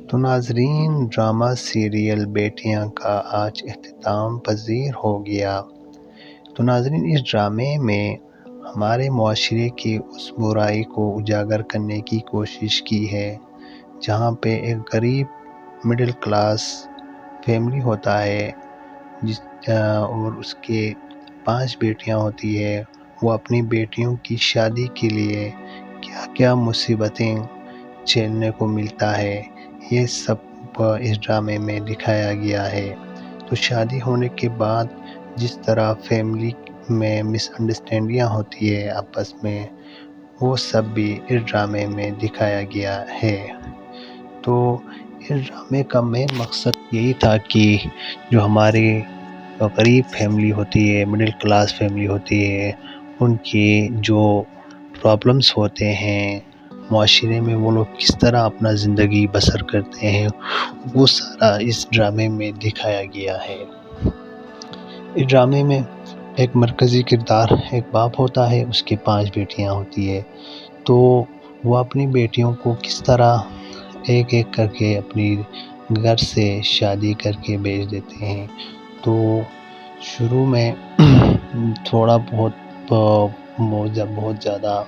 تو ناظرین، drama serial بیٹیاں کا آج اختتام پذیر ہو گیا۔ تو ناظرین، اس ڈرامے میں ہمارے معاشرے کی اس برائی کو اجاگر کرنے کی کوشش کی ہے، جہاں پہ ایک غریب مڈل کلاس فیملی ہوتا ہے اور اس کے 5 بیٹیاں ہوتی ہے۔ وہ اپنی بیٹیوں کی شادی کے لیے کیا کیا مصیبتیں جھیلنے کو ملتا ہے، یہ سب اس ڈرامے میں دکھایا گیا ہے۔ تو شادی ہونے کے بعد جس طرح فیملی میں مس انڈرسٹینڈیاں ہوتی ہے آپس میں، وہ سب بھی اس ڈرامے میں دکھایا گیا ہے۔ تو اس ڈرامے کا مین مقصد یہی تھا کہ جو ہماری غریب فیملی ہوتی ہے، مڈل کلاس فیملی ہوتی ہے، ان کی جو پرابلمس ہوتے ہیں معاشرے میں، وہ لوگ کس طرح اپنا زندگی بسر کرتے ہیں، وہ سارا اس ڈرامے میں دکھایا گیا ہے۔ اس ڈرامے میں ایک مرکزی کردار ایک باپ ہوتا ہے، اس کی 5 بیٹیاں ہوتی ہے۔ تو وہ اپنی بیٹیوں کو کس طرح ایک ایک کر کے اپنی گھر سے شادی کر کے بھیج دیتے ہیں۔ تو شروع میں تھوڑا بہت زیادہ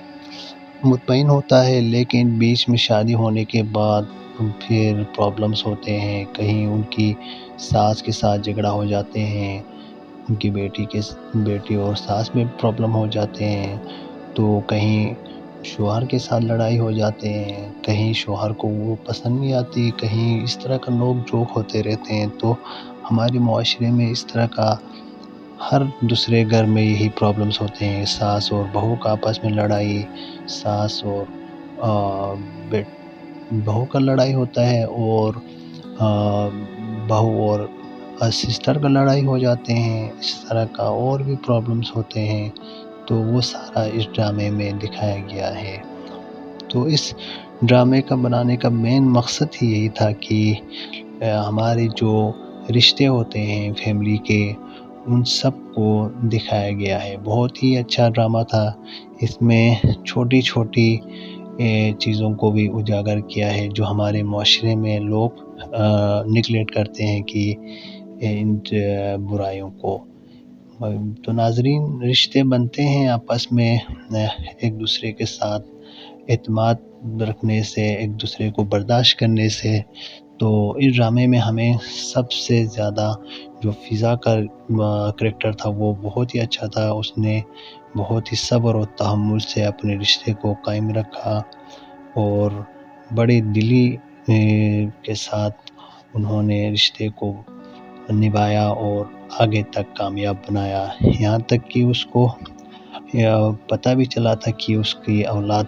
مطمئن ہوتا ہے، لیکن بیچ میں شادی ہونے کے بعد پھر پرابلمس ہوتے ہیں۔ کہیں ان کی ساس کے ساتھ جھگڑا ہو جاتے ہیں، ان کی بیٹی اور ساس میں پرابلم ہو جاتے ہیں۔ تو کہیں شوہر کے ساتھ لڑائی ہو جاتے ہیں، کہیں شوہر کو وہ پسند نہیں آتی، کہیں اس طرح کا نوک جھوک ہوتے رہتے ہیں۔ تو ہمارے معاشرے میں اس طرح کا ہر دوسرے گھر میں یہی پرابلمس ہوتے ہیں، ساس اور بہو کا آپس میں لڑائی، ساس اور بہو کا لڑائی ہوتا ہے، اور بہو اور سسٹر کا لڑائی ہو جاتے ہیں، اس طرح کا اور بھی پرابلمس ہوتے ہیں۔ تو وہ سارا اس ڈرامے میں دکھایا گیا ہے۔ تو اس ڈرامے کا بنانے کا مین مقصد ہی یہی تھا کہ ہمارے جو رشتے ہوتے ہیں فیملی کے، ان سب کو دکھایا گیا ہے۔ بہت ہی اچھا ڈرامہ تھا۔ اس میں چھوٹی چھوٹی چیزوں کو بھی اجاگر کیا ہے جو ہمارے معاشرے میں لوگ نگلیکٹ کرتے ہیں کہ ان برائیوں کو۔ تو ناظرین، رشتے بنتے ہیں آپس میں ایک دوسرے کے ساتھ اعتماد رکھنے سے، ایک دوسرے کو برداشت کرنے سے۔ تو اس ڈرامے میں ہمیں سب سے زیادہ جو فضا کا کریکٹر تھا وہ بہت ہی اچھا تھا۔ اس نے بہت ہی صبر و تحمل سے اپنے رشتے کو قائم رکھا اور بڑے دلی کے ساتھ انہوں نے رشتے کو نبھایا اور آگے تک کامیاب بنایا۔ یہاں تک کہ اس کو پتہ بھی چلا تھا کہ اس کی اولاد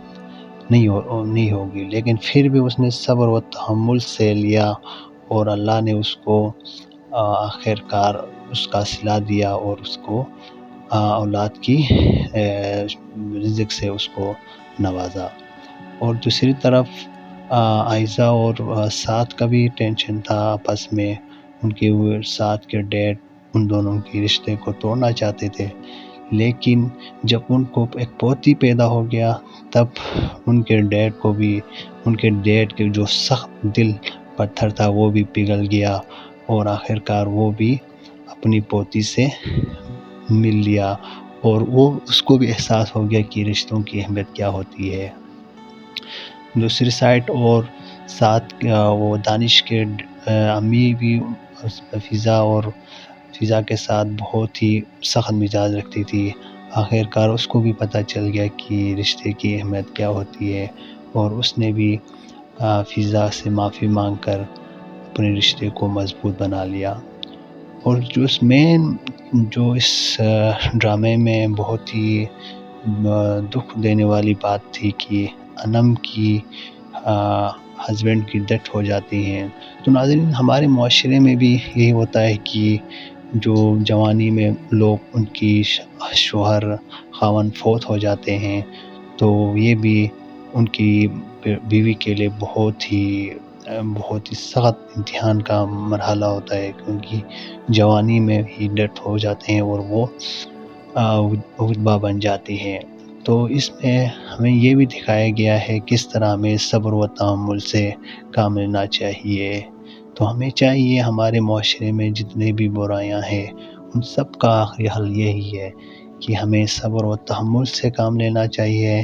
نہیں ہوگی، لیکن پھر بھی اس نے صبر و تحمل سے لیا، اور اللہ نے اس کو آخر کار اس کا صلہ دیا اور اس کو اولاد کی رزق سے اس کو نوازا۔ اور دوسری طرف آئزہ اور سعد کا بھی ٹینشن تھا آپس میں۔ ان کے سعد کے ڈیڈ ان دونوں کے رشتے کو توڑنا چاہتے تھے، لیکن جب ان کو ایک پوتی پیدا ہو گیا، تب ان کے ڈیڈ کے جو سخت دل پتھر تھا وہ بھی پگھل گیا، اور آخر کار وہ بھی اپنی پوتی سے مل لیا، اور اس کو بھی احساس ہو گیا کہ رشتوں کی اہمیت کیا ہوتی ہے۔ دوسری سائڈ اور ساتھ وہ دانش کے امی بھی فضا کے ساتھ بہت ہی سخت مزاج رکھتی تھی۔ آخر کار اس کو بھی پتہ چل گیا کہ رشتے کی اہمیت کیا ہوتی ہے، اور اس نے بھی فضا سے معافی مانگ کر اپنے رشتے کو مضبوط بنا لیا۔ اور جو اس ڈرامے میں بہت ہی دکھ دینے والی بات تھی کہ انم کی ہسبینڈ کی ڈیتھ ہو جاتی ہے۔ تو ناظرین، ہمارے معاشرے میں بھی یہی ہوتا ہے کہ جو جوانی میں لوگ ان کی شوہر خاوند فوت ہو جاتے ہیں، تو یہ بھی ان کی بیوی کے لیے بہت ہی سخت امتحان کا مرحلہ ہوتا ہے، کیونکہ جوانی میں ہی ڈیتھ ہو جاتے ہیں اور وہ ودبا بن جاتی ہیں۔ تو اس میں ہمیں یہ بھی دکھایا گیا ہے کس طرح ہمیں صبر و تحمل سے کام لینا چاہیے۔ تو ہمیں چاہیے ہمارے معاشرے میں جتنے بھی برائیاں ہیں ان سب کا آخری حل یہی ہے کہ ہمیں صبر و تحمل سے کام لینا چاہیے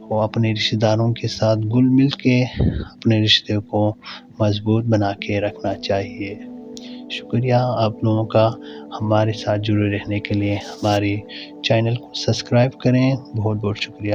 اور اپنے رشتہ داروں کے ساتھ گل مل کے اپنے رشتے کو مضبوط بنا کے رکھنا چاہیے۔ شکریہ آپ لوگوں کا ہمارے ساتھ جڑے رہنے کے لیے۔ ہماری چینل کو سبسکرائب کریں۔ بہت بہت شکریہ۔